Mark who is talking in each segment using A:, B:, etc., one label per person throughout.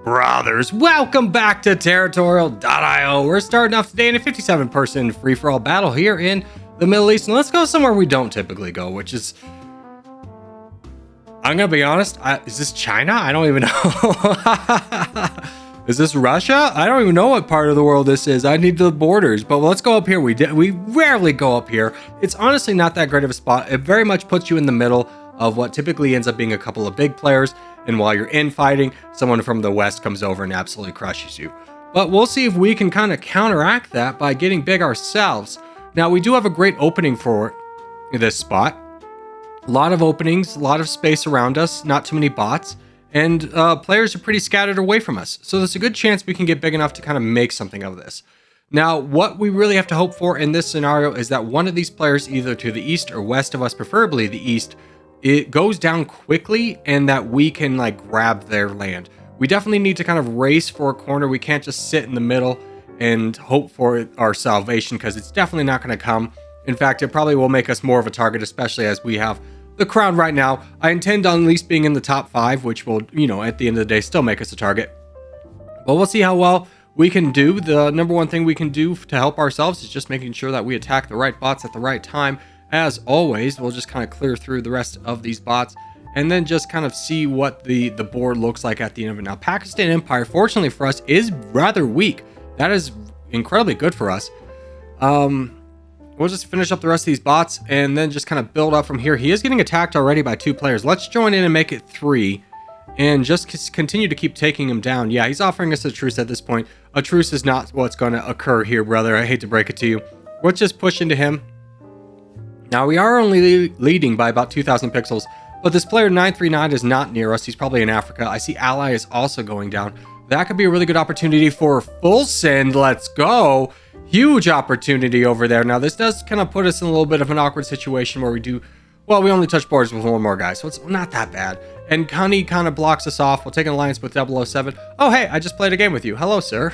A: Brothers, welcome back to Territorial IO. We're starting off today in a 57-person free-for-all battle here in the Middle East. And let's go somewhere we don't typically go, which is... I'm going to be honest, is this China? I don't even know. Is this Russia? I don't even know what part of the world this is. I need the borders, but let's go up here. We rarely go up here. It's honestly not that great of a spot. It very much puts you in the middle of what typically ends up being a couple of big players. And while you're infighting, someone from the west comes over and absolutely crushes you. But we'll see if we can kind of counteract that by getting big ourselves. Now, we do have a great opening for this spot. A lot of openings, a lot of space around us, not too many bots. And players are pretty scattered away from us. So there's a good chance we can get big enough to kind of make something of this. Now, what we really have to hope for in this scenario is that one of these players, either to the east or west of us, preferably the east, it goes down quickly and that we can like grab their land. We definitely need to kind of race for a corner. We can't just sit in the middle and hope for our salvation, because it's definitely not going to come. In fact, it probably will make us more of a target, especially as we have the crown right now. I intend on at least being in the top 5, which will, at the end of the day, still make us a target. But we'll see how well we can do. The number one thing we can do to help ourselves is just making sure that we attack the right bots at the right time. As always, we'll just kind of clear through the rest of these bots and then just kind of see what the board looks like at the end of it. Now, Pakistan Empire, fortunately for us, is rather weak. That is incredibly good for us. We'll just finish up the rest of these bots and then just kind of build up from here. He is getting attacked already by 2 players. Let's join in and make it 3 and just continue to keep taking him down. Yeah, he's offering us a truce at this point. A truce is not what's going to occur here, brother. I hate to break it to you. Let's just push into him. Now, we are only leading by about 2,000 pixels, but this player 939 is not near us. He's probably in Africa. I see Ally is also going down. That could be a really good opportunity for full send. Let's go. Huge opportunity over there. Now, this does kind of put us in a little bit of an awkward situation where we only touch borders with one more guy, so it's not that bad. And Kani kind of blocks us off. We'll take an alliance with 007. Oh, hey, I just played a game with you. Hello, sir.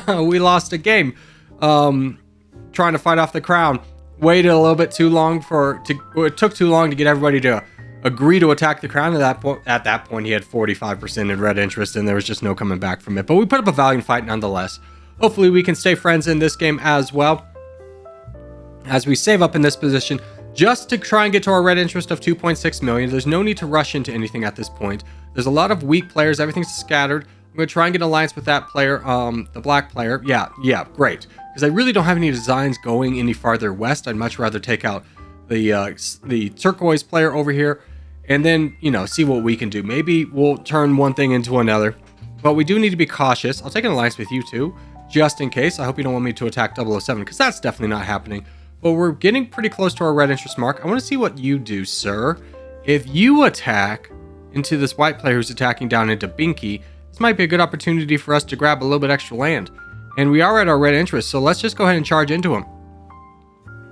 A: We lost a game trying to fight off the crown. Waited a little bit too long it took too long to get everybody to agree to attack the crown. At that point, he had 45% in red interest, and there was just no coming back from it. But we put up a valiant fight nonetheless. Hopefully, we can stay friends in this game as well, as we save up in this position just to try and get to our red interest of 2.6 million. There's no need to rush into anything at this point. There's a lot of weak players. Everything's scattered. I'm going to try and get an alliance with that player, the black player. Yeah, great. Because I really don't have any designs going any farther west. I'd much rather take out the turquoise player over here and then, see what we can do. Maybe we'll turn one thing into another. But we do need to be cautious. I'll take an alliance with you too, just in case. I hope you don't want me to attack 007, because that's definitely not happening. But we're getting pretty close to our red interest mark. I want to see what you do, sir. If you attack into this white player who's attacking down into Binky, this might be a good opportunity for us to grab a little bit extra land. And we are at our red interest, so let's just go ahead and charge into him.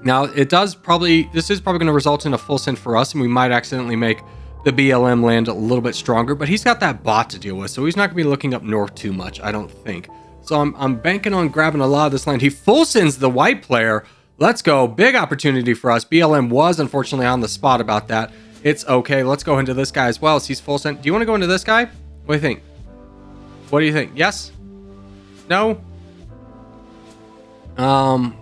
A: Now, this is probably going to result in a full send for us, and we might accidentally make the BLM land a little bit stronger, but he's got that bot to deal with, so he's not going to be looking up north too much, I don't think. So I'm banking on grabbing a lot of this land. He full sends the white player. Let's go. Big opportunity for us. BLM was unfortunately on the spot about that. It's okay. Let's go into this guy as well. He's full send. Do you want to go into this guy? What do you think? What do you think? Yes? No?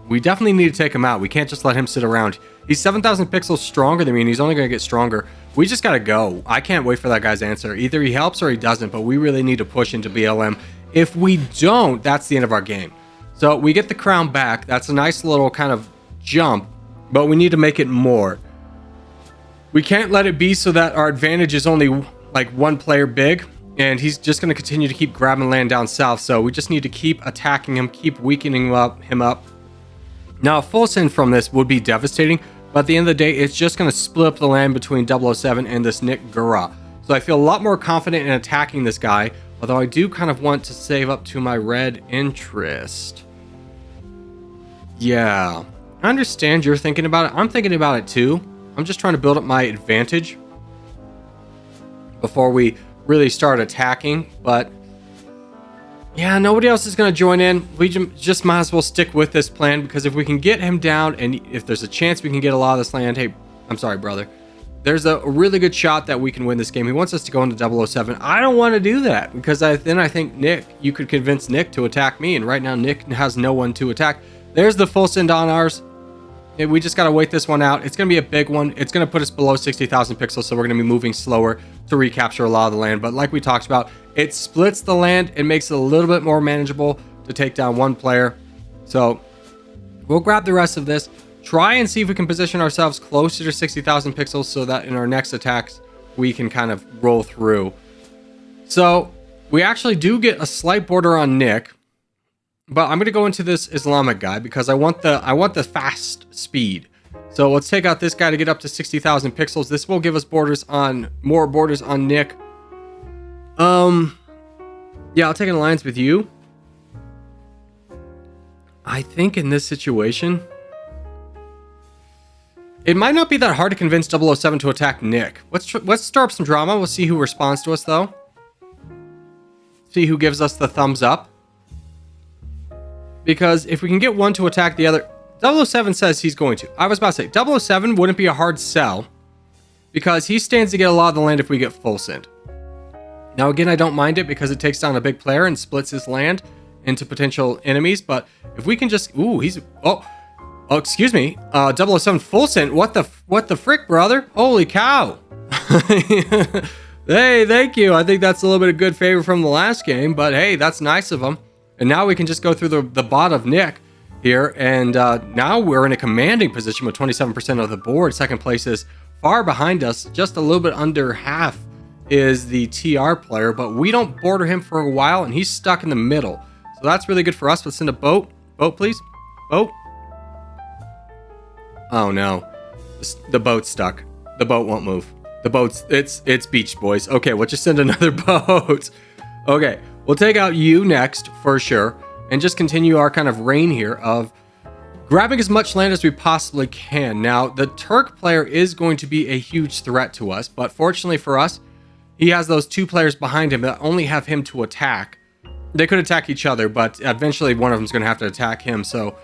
A: We definitely need to take him out. We can't just let him sit around. He's 7,000 pixels stronger than me, and he's only going to get stronger. We just got to go. I can't wait for that guy's answer. Either he helps or he doesn't, but we really need to push into BLM. If we don't, that's the end of our game. So we get the crown back. That's a nice little kind of jump, but we need to make it more. We can't let it be so that our advantage is only like one player big, and he's just going to continue to keep grabbing land down south. So we just need to keep attacking him, keep weakening him up. Now, a full send from this would be devastating, but at the end of the day, it's just going to split up the land between 007 and this Nick Gura. So I feel a lot more confident in attacking this guy, although I do kind of want to save up to my red interest. Yeah, I understand you're thinking about it. I'm thinking about it too. I'm just trying to build up my advantage before we really start attacking, but yeah, nobody else is going to join in. We just might as well stick with this plan, because if we can get him down, and if there's a chance we can get a lot of this land, hey, I'm sorry, brother, there's a really good shot that we can win this game. He wants us to go into 007. I don't want to do that because then I think Nick, you could convince Nick to attack me. And right now Nick has no one to attack. There's the full send on ours. We just got to wait this one out. It's going to be a big one. It's going to put us below 60,000 pixels. So we're going to be moving slower to recapture a lot of the land. But like we talked about, it splits the land. It makes it a little bit more manageable to take down one player. So we'll grab the rest of this. Try and see if we can position ourselves closer to 60,000 pixels so that in our next attacks, we can kind of roll through. So we actually do get a slight border on Nick, but I'm going to go into this Islamic guy because I want the fast speed. So let's take out this guy to get up to 60,000 pixels. This will give us more borders on Nick. Yeah, I'll take an alliance with you. I think in this situation, it might not be that hard to convince 007 to attack Nick. Let's stir up some drama. We'll see who responds to us, though. See who gives us the thumbs up. Because if we can get one to attack the other... 007 says he's going to. I was about to say, 007 wouldn't be a hard sell. Because he stands to get a lot of the land if we get full send. Now, again, I don't mind it because it takes down a big player and splits his land into potential enemies. But if we can just... Ooh, he's... Oh, excuse me. 007 full send. What the frick, brother? Holy cow. Hey, thank you. I think that's a little bit of good favor from the last game, but hey, that's nice of him. And now we can just go through the bot of Nick here, and now we're in a commanding position with 27% of the board. Second place is far behind us. Just a little bit under half is the TR player, but we don't border him for a while, and he's stuck in the middle. So that's really good for us. Let's send a boat. Boat, please. Boat. Oh no, the boat's stuck. The boat won't move. The boat's, it's beach, boys. Okay, we'll just send another boat. Okay, we'll take out you next for sure, and just continue our kind of reign here of grabbing as much land as we possibly can. Now, the Turk player is going to be a huge threat to us, but fortunately for us, he has those two players behind him that only have him to attack. They could attack each other, but eventually one of them is going to have to attack him, so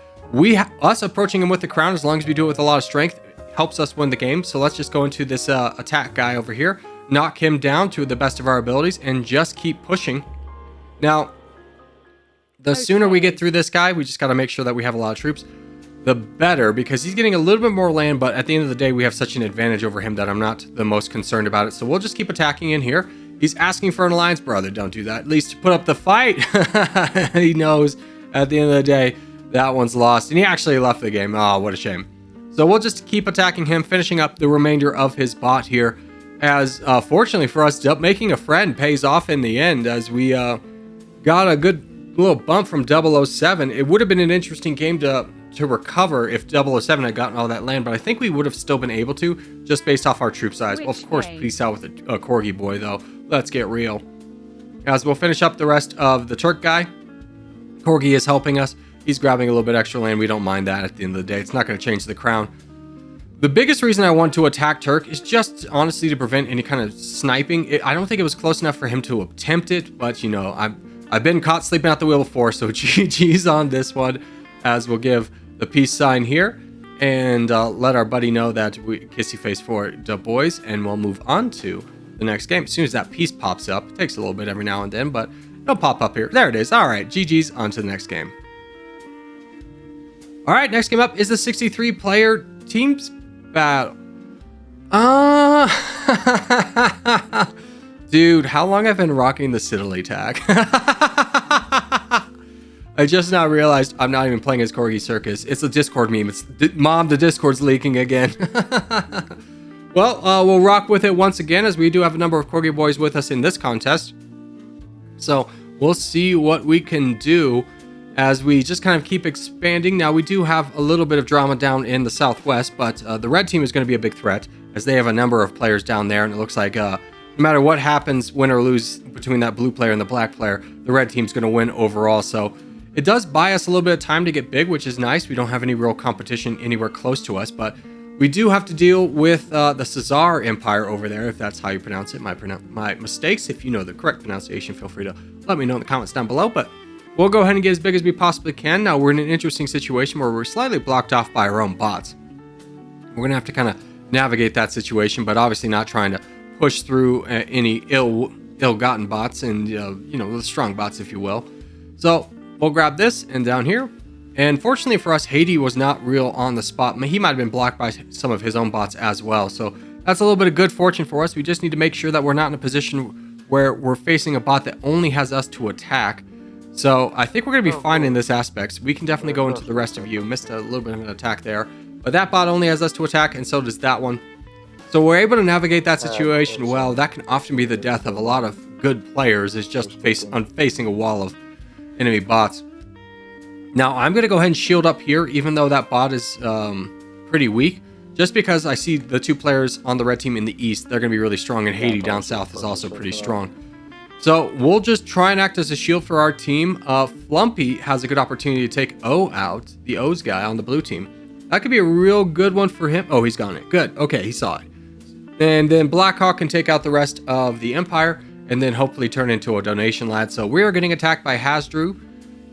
A: us approaching him with the crown, as long as we do it with a lot of strength, helps us win the game. So let's just go into this attack guy over here, knock him down to the best of our abilities, and just keep pushing. Now, the sooner we get through this guy, we just got to make sure that we have a lot of troops, the better, because he's getting a little bit more land, but at the end of the day, we have such an advantage over him that I'm not the most concerned about it. So we'll just keep attacking in here. He's asking for an alliance. Brother, don't do that. At least put up the fight. He knows at the end of the day, that one's lost, and he actually left the game. Oh, what a shame. So we'll just keep attacking him, finishing up the remainder of his bot here, as fortunately for us, making a friend pays off in the end, as we got a good little bump from 007. It would have been an interesting game to recover if 007 had gotten all that land, but I think we would have still been able to, just based off our troop size. Well, of course, peace out with a Corgi boy, though. Let's get real. As we'll finish up the rest of the Turk guy. Corgi is helping us. He's grabbing a little bit extra land. We don't mind that at the end of the day. It's not going to change the crown. The biggest reason I want to attack Turk is just honestly to prevent any kind of sniping. I don't think it was close enough for him to attempt it, but you know, I've been caught sleeping at the wheel before, so GG's on this one, as we'll give the peace sign here and let our buddy know that we kissy face for the boys, and we'll move on to the next game. As soon as that peace pops up, it takes a little bit every now and then, but it'll pop up here. There it is. All right, GG's, on to the next game. All right, next game up is the 63-player teams battle. Dude, how long I've been rocking the Siddeley tag? I just now realized I'm not even playing as Corgi Circus. It's a Discord meme. It's Mom, the Discord's leaking again. Well, we'll rock with it once again, as we do have a number of Corgi boys with us in this contest. So we'll see what we can do as we just kind of keep expanding. Now, we do have a little bit of drama down in the southwest, but the red team is going to be a big threat, as they have a number of players down there, and it looks like no matter what happens, win or lose between that blue player and the black player, the red team's going to win overall. So it does buy us a little bit of time to get big, which is nice. We don't have any real competition anywhere close to us, but we do have to deal with the Caesar Empire over there, if that's how you pronounce it. My mistakes. If you know the correct pronunciation, feel free to let me know in the comments down below, but we'll go ahead and get as big as we possibly can. Now, we're in an interesting situation where we're slightly blocked off by our own bots. We're going to have to kind of navigate that situation, but obviously not trying to push through any ill-gotten bots and the strong bots, if you will. So we'll grab this and down here. And fortunately for us, Haiti was not real on the spot. He might have been blocked by some of his own bots as well. So that's a little bit of good fortune for us. We just need to make sure that we're not in a position where we're facing a bot that only has us to attack. So I think we're going to be fine in this aspect. We can definitely go into the rest of you. Missed a little bit of an attack there. But that bot only has us to attack, and so does that one. So we're able to navigate that situation well. That can often be the death of a lot of good players, is just facing a wall of enemy bots. Now, I'm going to go ahead and shield up here, even though that bot is pretty weak. Just because I see the two players on the red team in the east, they're going to be really strong, and Haiti down south is also pretty strong. So we'll just try and act as a shield for our team. Flumpy has a good opportunity to take O out, the O's guy on the blue team. That could be a real good one for him. Oh, he's gone it. Good. Okay, he saw it. And then Blackhawk can take out the rest of the Empire, and then hopefully turn into a donation lad. So we are getting attacked by Hasdru.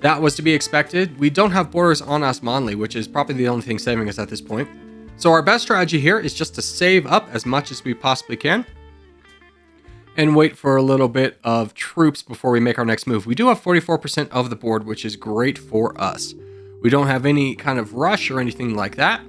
A: That was to be expected. We don't have borders on Osmanli, which is probably the only thing saving us at this point. So our best strategy here is just to save up as much as we possibly can and wait for a little bit of troops before we make our next move. We do have 44% of the board, which is great for us. We don't have any kind of rush or anything like that.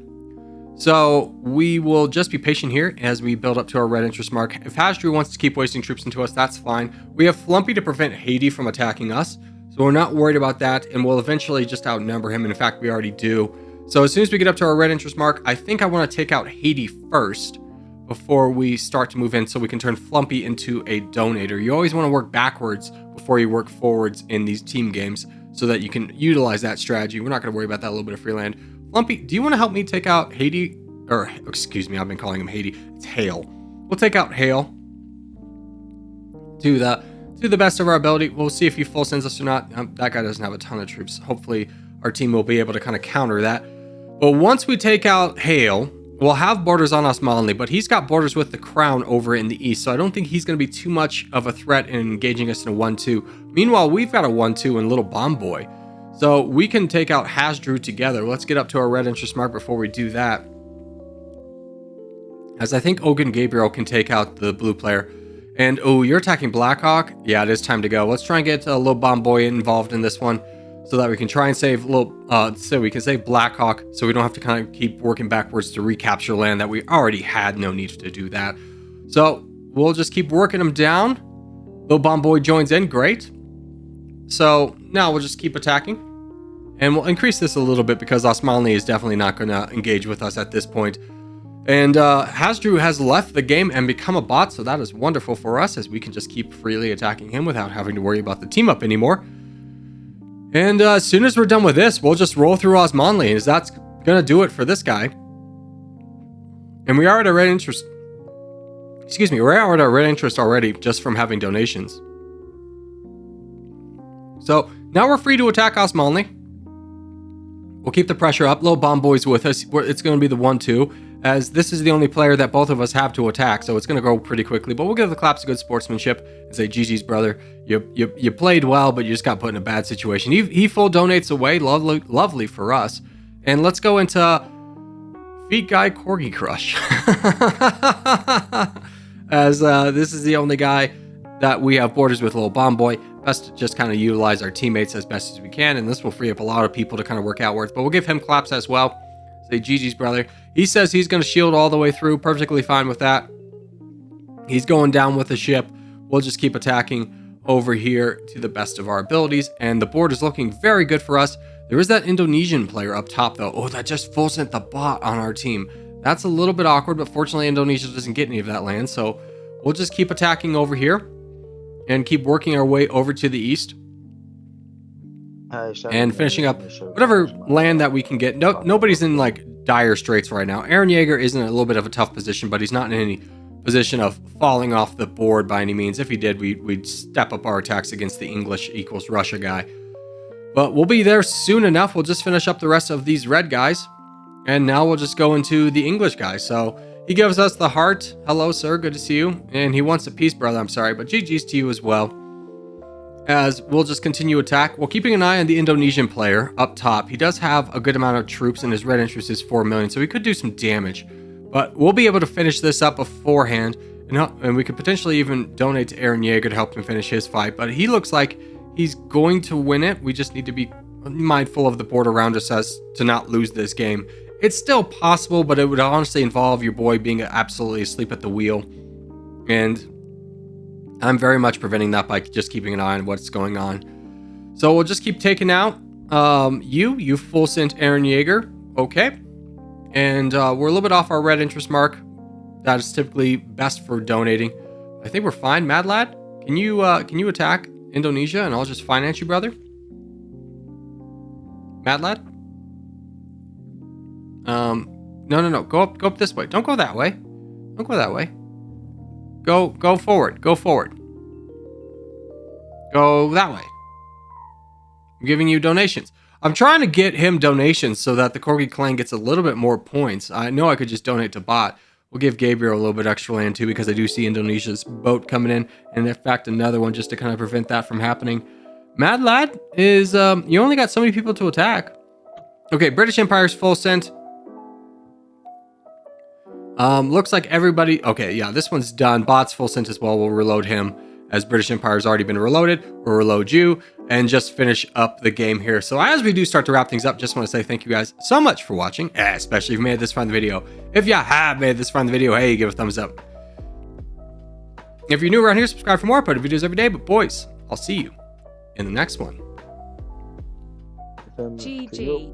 A: So we will just be patient here as we build up to our red interest mark. If Hasdru wants to keep wasting troops into us, that's fine. We have Flumpy to prevent Haiti from attacking us. So we're not worried about that, and we'll eventually just outnumber him. And in fact, we already do. So as soon as we get up to our red interest mark, I think I want to take out Haiti first before we start to move in, so we can turn Flumpy into a donator. You always want to work backwards before you work forwards in these team games so that you can utilize that strategy. We're not going to worry about that little bit of free land. Flumpy, do you want to help me take out Haiti? Or, excuse me, I've been calling him Haiti. It's Hale. We'll take out Hale to the best of our ability. We'll see if he full sends us or not. That guy doesn't have a ton of troops. Hopefully our team will be able to kind of counter that. But once we take out Hale, we'll have borders on Osmanli, but he's got borders with the Crown over in the east, so I don't think he's going to be too much of a threat in engaging us in a 1-2. Meanwhile, we've got a 1-2 in Little Bomb Boy, so we can take out Hasdru together. Let's get up to our red interest mark before we do that, as I think Ogun Gabriel can take out the blue player. And, oh, you're attacking Blackhawk? Yeah, it is time to go. Let's try and get Little Bomb Boy involved in this one, so that we can try and save save Blackhawk, so we don't have to kind of keep working backwards to recapture land that we already had. No need to do that. So we'll just keep working them down. Little Bomb Boy joins in. Great. So now we'll just keep attacking, and we'll increase this a little bit because Osmanli is definitely not going to engage with us at this point. And Hasdru has left the game and become a bot, so that is wonderful for us, as we can just keep freely attacking him without having to worry about the team up anymore. And as soon as we're done with this, we'll just roll through Osmanli, as that's going to do it for this guy. And we are at a red interest. Excuse me, we're at our red interest already just from having donations. So now we're free to attack Osmanli. We'll keep the pressure up. Little Bomb Boy's with us. It's going to be the 1-2, as this is the only player that both of us have to attack, so it's going to go pretty quickly. But we'll give the claps a good sportsmanship and say, GG's, brother. You played well, but you just got put in a bad situation. He full donates away. Lovely for us. And let's go into Feet Guy Corgi Crush. As this is the only guy that we have borders with, Little Bomb Boy. Best to just kind of utilize our teammates as best as we can, and this will free up a lot of people to kind of work outwards. But we'll give him claps as well. Say, GG's, brother. He says he's going to shield all the way through. Perfectly fine with that. He's going down with the ship. We'll just keep attacking over here to the best of our abilities, and the board is looking very good for us. There is that Indonesian player up top, though. Oh, that just full sent the bot on our team. That's a little bit awkward, but fortunately Indonesia doesn't get any of that land, so we'll just keep attacking over here and keep working our way over to the east and finishing up whatever land that we can get. Nobody's in like dire straits right now. Aaron Yeager is in a little bit of a tough position, but he's not in any position of falling off the board by any means. If he did, we'd step up our attacks against the English equals Russia guy. But we'll be there soon enough. We'll just finish up the rest of these red guys, and now we'll just go into the English guy. So he gives us the heart. Hello, sir. Good to see you. And he wants a peace, brother. I'm sorry, but GG's to you as well. As we'll just continue attack. We're keeping an eye on the Indonesian player up top. He does have a good amount of troops, and his red interest is 4 million, so he could do some damage. But we'll be able to finish this up beforehand, and we could potentially even donate to Aaron Yeager to help him finish his fight. But he looks like he's going to win it. We just need to be mindful of the board around us as to not lose this game. It's still possible, but it would honestly involve your boy being absolutely asleep at the wheel. And I'm very much preventing that by just keeping an eye on what's going on. So we'll just keep taking out you full sent Aaron Yeager. Okay. And we're a little bit off our red interest mark. That is typically best for donating. I think we're fine. Mad Lad, can you attack Indonesia and I'll just finance you, brother? Mad Lad? No. Go up this way. Don't go that way. Don't go that way. Go forward. Go forward. Go that way. I'm giving you donations. I'm trying to get him donations so that the Corgi clan gets a little bit more points. I know I could just donate to Bot. We'll give Gabriel a little bit extra land too, because I do see Indonesia's boat coming in, and in fact another one just to kind of prevent that from happening. Mad Lad is you only got so many people to attack. Okay, British Empire's full sent. Looks like everybody. Okay, yeah, this one's done. Bot's full sent as well. We'll reload him, as British Empire's already been reloaded. We'll reload you and just finish up the game here. So as we do start to wrap things up, just want to say thank you guys so much for watching, especially if you made it this far in the video. If you have made it this far in the video, hey, give a thumbs up. If you're new around here, subscribe for more. I put videos every day. But boys, I'll see you in the next one.
B: GG.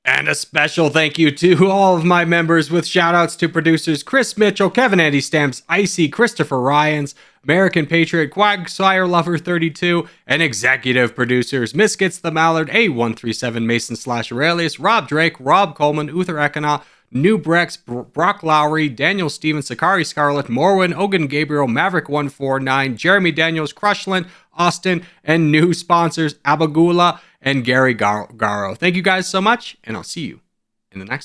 A: And a special thank you to all of my members, with shout outs to producers Chris Mitchell, Kevin Andy Stamps, Icy, Christopher Ryans, American Patriot, Quagsire Lover 32, and executive producers Miskits the Mallard, A137 Mason / Aurelius, Rob Drake, Rob Coleman, Uther Ekana, New Brex, Brock Lowry, Daniel Stevens, Sakari Scarlett, Morwin, Ogan Gabriel, Maverick 149, Jeremy Daniels, Crushland, Austin, and new sponsors Abagula and Gary Garo. Thank you guys so much, and I'll see you in the next one.